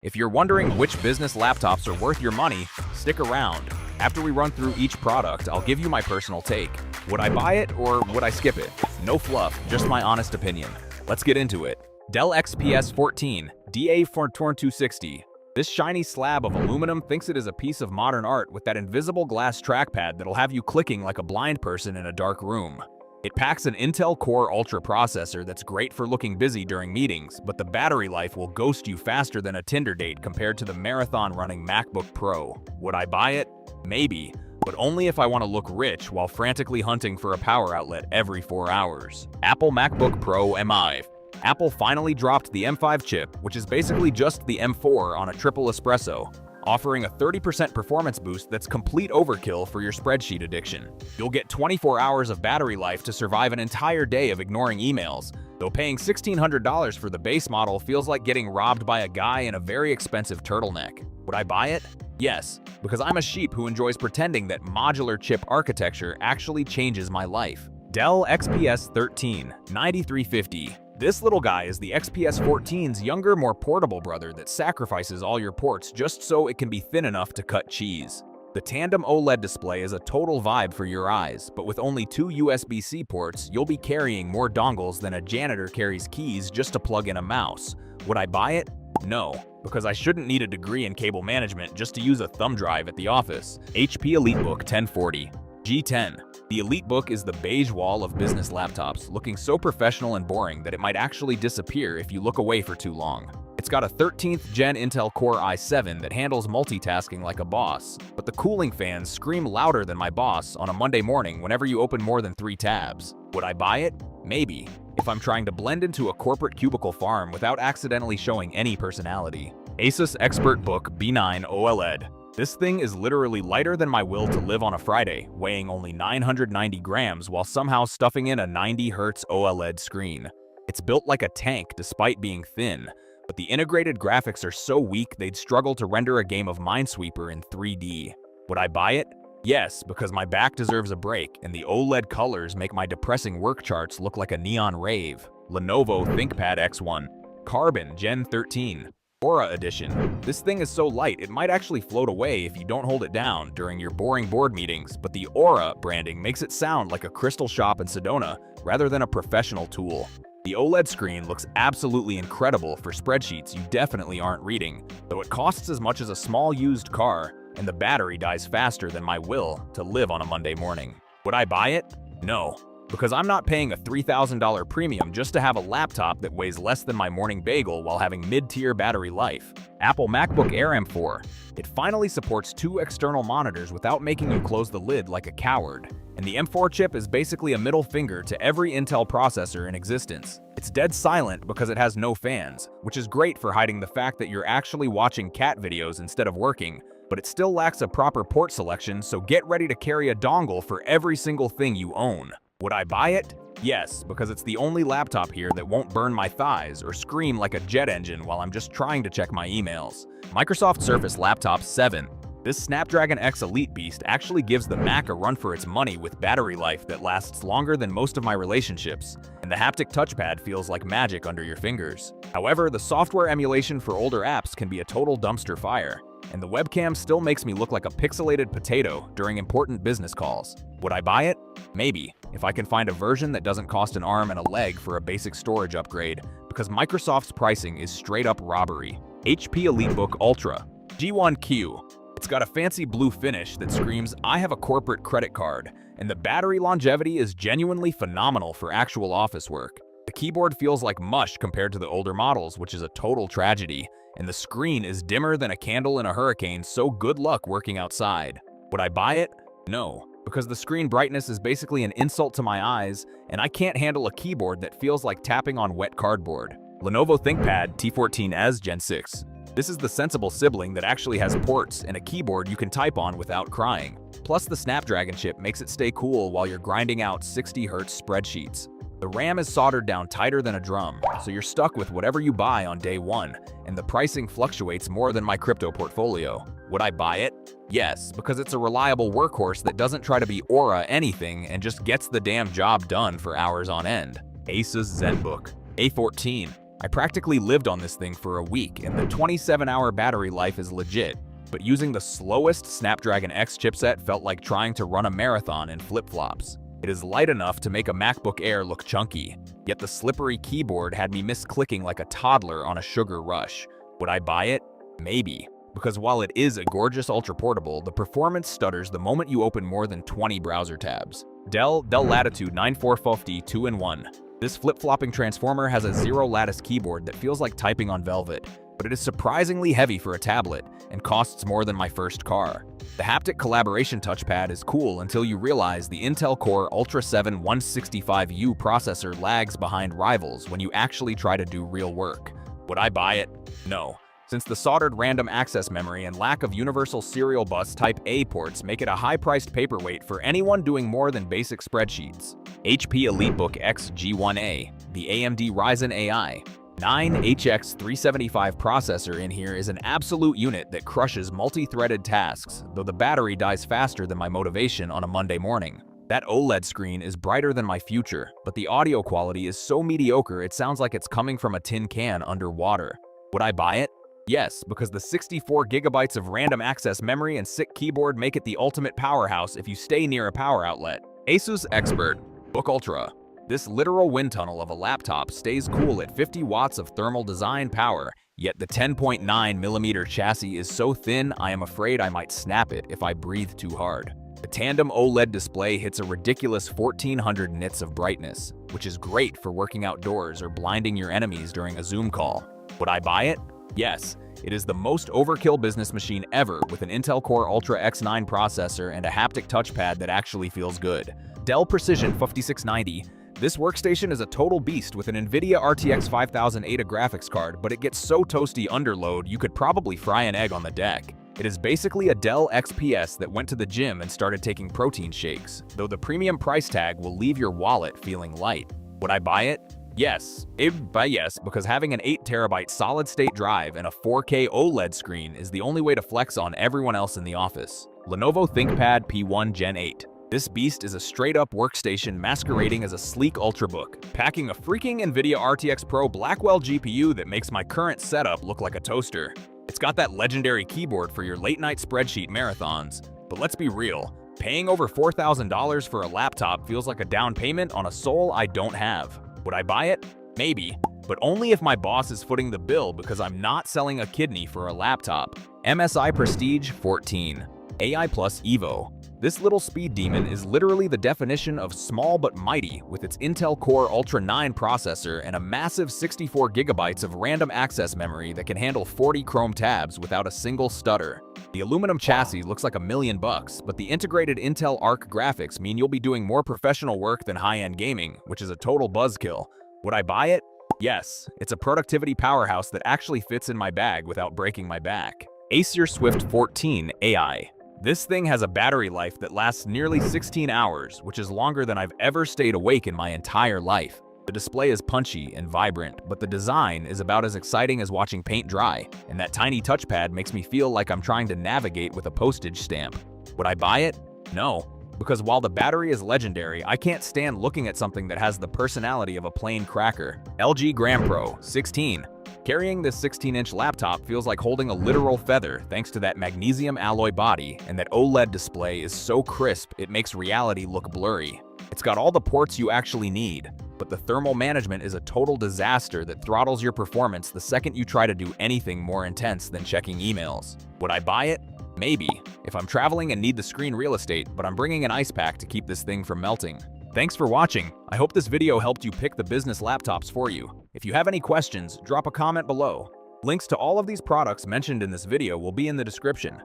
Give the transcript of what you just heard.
If you're wondering which business laptops are worth your money, stick around. After we run through each product, I'll give you my personal take. Would I buy it or would I skip it? No fluff, just my honest opinion. Let's get into it. Dell XPS 14 DA4260. This shiny slab of aluminum thinks it is a piece of modern art with that invisible glass trackpad that'll have you clicking like a blind person in a dark room. It packs an Intel Core Ultra processor that's great for looking busy during meetings, but the battery life will ghost you faster than a Tinder date compared to the marathon-running MacBook Pro. Would I buy it? Maybe, but only if I want to look rich while frantically hunting for a power outlet every 4 hours. Apple MacBook Pro M5. Apple finally dropped the M5 chip, which is basically just the M4 on a triple espresso, offering a 30% performance boost that's complete overkill for your spreadsheet addiction. You'll get 24 hours of battery life to survive an entire day of ignoring emails, though paying $1,600 for the base model feels like getting robbed by a guy in a very expensive turtleneck. Would I buy it? Yes, because I'm a sheep who enjoys pretending that modular chip architecture actually changes my life. Dell XPS 13 9350. This little guy is the XPS 14's younger, more portable brother that sacrifices all your ports just so it can be thin enough to cut cheese. The tandem OLED display is a total vibe for your eyes, but with only 2 USB-C ports, you'll be carrying more dongles than a janitor carries keys just to plug in a mouse. Would I buy it? No, because I shouldn't need a degree in cable management just to use a thumb drive at the office. HP EliteBook 1040 G10. The EliteBook is the beige wall of business laptops, looking so professional and boring that it might actually disappear if you look away for too long. It's got a 13th Gen Intel Core i7 that handles multitasking like a boss, but the cooling fans scream louder than my boss on a Monday morning whenever you open more than 3 tabs. Would I buy it? Maybe, if I'm trying to blend into a corporate cubicle farm without accidentally showing any personality. Asus ExpertBook B9 OLED. This thing is literally lighter than my will to live on a Friday, weighing only 990 grams while somehow stuffing in a 90Hz OLED screen. It's built like a tank despite being thin, but the integrated graphics are so weak they'd struggle to render a game of Minesweeper in 3D. Would I buy it? Yes, because my back deserves a break, and the OLED colors make my depressing work charts look like a neon rave. Lenovo ThinkPad X1 Carbon Gen 13 Aura Edition. This thing is so light it might actually float away if you don't hold it down during your boring board meetings, but the Aura branding makes it sound like a crystal shop in Sedona rather than a professional tool. The OLED screen looks absolutely incredible for spreadsheets you definitely aren't reading, though it costs as much as a small used car, and the battery dies faster than my will to live on a Monday morning. Would I buy it? No, because I'm not paying a $3,000 premium just to have a laptop that weighs less than my morning bagel while having mid-tier battery life. Apple MacBook Air M4. It finally supports 2 external monitors without making you close the lid like a coward. And the M4 chip is basically a middle finger to every Intel processor in existence. It's dead silent because it has no fans, which is great for hiding the fact that you're actually watching cat videos instead of working, but it still lacks a proper port selection, so get ready to carry a dongle for every single thing you own. Would I buy it? Yes, because it's the only laptop here that won't burn my thighs or scream like a jet engine while I'm just trying to check my emails. Microsoft Surface Laptop 7. This Snapdragon X Elite beast actually gives the Mac a run for its money with battery life that lasts longer than most of my relationships, and the haptic touchpad feels like magic under your fingers. However, the software emulation for older apps can be a total dumpster fire, and the webcam still makes me look like a pixelated potato during important business calls. Would I buy it? Maybe, if I can find a version that doesn't cost an arm and a leg for a basic storage upgrade, because Microsoft's pricing is straight up robbery. HP EliteBook Ultra G1Q. It's got a fancy blue finish that screams, "I have a corporate credit card," and the battery longevity is genuinely phenomenal for actual office work. The keyboard feels like mush compared to the older models, which is a total tragedy, and the screen is dimmer than a candle in a hurricane, so good luck working outside. Would I buy it? No, because the screen brightness is basically an insult to my eyes, and I can't handle a keyboard that feels like tapping on wet cardboard. Lenovo ThinkPad T14S Gen 6. This is the sensible sibling that actually has ports and a keyboard you can type on without crying. Plus, the Snapdragon chip makes it stay cool while you're grinding out 60Hz spreadsheets. The RAM is soldered down tighter than a drum, so you're stuck with whatever you buy on day one, and the pricing fluctuates more than my crypto portfolio. Would I buy it? Yes, because it's a reliable workhorse that doesn't try to be Aura anything and just gets the damn job done for hours on end. Asus ZenBook A14. I practically lived on this thing for a week, and the 27-hour battery life is legit. But using the slowest Snapdragon X chipset felt like trying to run a marathon in flip-flops. It is light enough to make a MacBook Air look chunky, yet the slippery keyboard had me misclicking like a toddler on a sugar rush. Would I buy it? Maybe. Because while it is a gorgeous ultra-portable, the performance stutters the moment you open more than 20 browser tabs. Dell Latitude 9450 2-in-1. This flip-flopping transformer has a zero-lattice keyboard that feels like typing on velvet, but it is surprisingly heavy for a tablet and costs more than my first car. The haptic collaboration touchpad is cool until you realize the Intel Core Ultra 7 165U processor lags behind rivals when you actually try to do real work. Would I buy it? No. Since the soldered random access memory and lack of universal serial bus Type A ports make it a high-priced paperweight for anyone doing more than basic spreadsheets. HP EliteBook X G1A, the AMD Ryzen AI 9HX375 processor in here is an absolute unit that crushes multi-threaded tasks, though the battery dies faster than my motivation on a Monday morning. That OLED screen is brighter than my future, but the audio quality is so mediocre it sounds like it's coming from a tin can underwater. Would I buy it? Yes, because the 64 gigabytes of random access memory and sick keyboard make it the ultimate powerhouse if you stay near a power outlet. Asus ExpertBook Ultra. This literal wind tunnel of a laptop stays cool at 50 watts of thermal design power, yet the 10.9mm chassis is so thin I am afraid I might snap it if I breathe too hard. The tandem OLED display hits a ridiculous 1400 nits of brightness, which is great for working outdoors or blinding your enemies during a Zoom call. Would I buy it? Yes, it is the most overkill business machine ever with an Intel Core Ultra X9 processor and a haptic touchpad that actually feels good. Dell Precision 5690. This workstation is a total beast with an NVIDIA RTX 5000 ADA graphics card, but it gets so toasty under load you could probably fry an egg on the deck. It is basically a Dell XPS that went to the gym and started taking protein shakes, though the premium price tag will leave your wallet feeling light. Would I buy it? Yes. Yes, because having an 8TB solid-state drive and a 4K OLED screen is the only way to flex on everyone else in the office. Lenovo ThinkPad P1 Gen 8. This beast is a straight-up workstation masquerading as a sleek ultrabook, packing a freaking NVIDIA RTX Pro Blackwell GPU that makes my current setup look like a toaster. It's got that legendary keyboard for your late-night spreadsheet marathons, but let's be real, paying over $4,000 for a laptop feels like a down payment on a soul I don't have. Would I buy it? Maybe, but only if my boss is footing the bill because I'm not selling a kidney for a laptop. MSI Prestige 14. AI Plus Evo. This little speed demon is literally the definition of small but mighty with its Intel Core Ultra 9 processor and a massive 64 gigabytes of random access memory that can handle 40 Chrome tabs without a single stutter. The aluminum chassis looks like $1 million, but the integrated Intel Arc graphics mean you'll be doing more professional work than high-end gaming, which is a total buzzkill. Would I buy it? Yes, it's a productivity powerhouse that actually fits in my bag without breaking my back. Acer Swift 14 AI. This thing has a battery life that lasts nearly 16 hours, which is longer than I've ever stayed awake in my entire life. The display is punchy and vibrant, but the design is about as exciting as watching paint dry, and that tiny touchpad makes me feel like I'm trying to navigate with a postage stamp. Would I buy it? No, because while the battery is legendary, I can't stand looking at something that has the personality of a plain cracker. LG Gram Pro 16. Carrying this 16-inch laptop feels like holding a literal feather thanks to that magnesium alloy body, and that OLED display is so crisp it makes reality look blurry. It's got all the ports you actually need, but the thermal management is a total disaster that throttles your performance the second you try to do anything more intense than checking emails. Would I buy it? Maybe, if I'm traveling and need the screen real estate, but I'm bringing an ice pack to keep this thing from melting. Thanks for watching. I hope this video helped you pick the business laptops for you. If you have any questions, drop a comment below. Links to all of these products mentioned in this video will be in the description.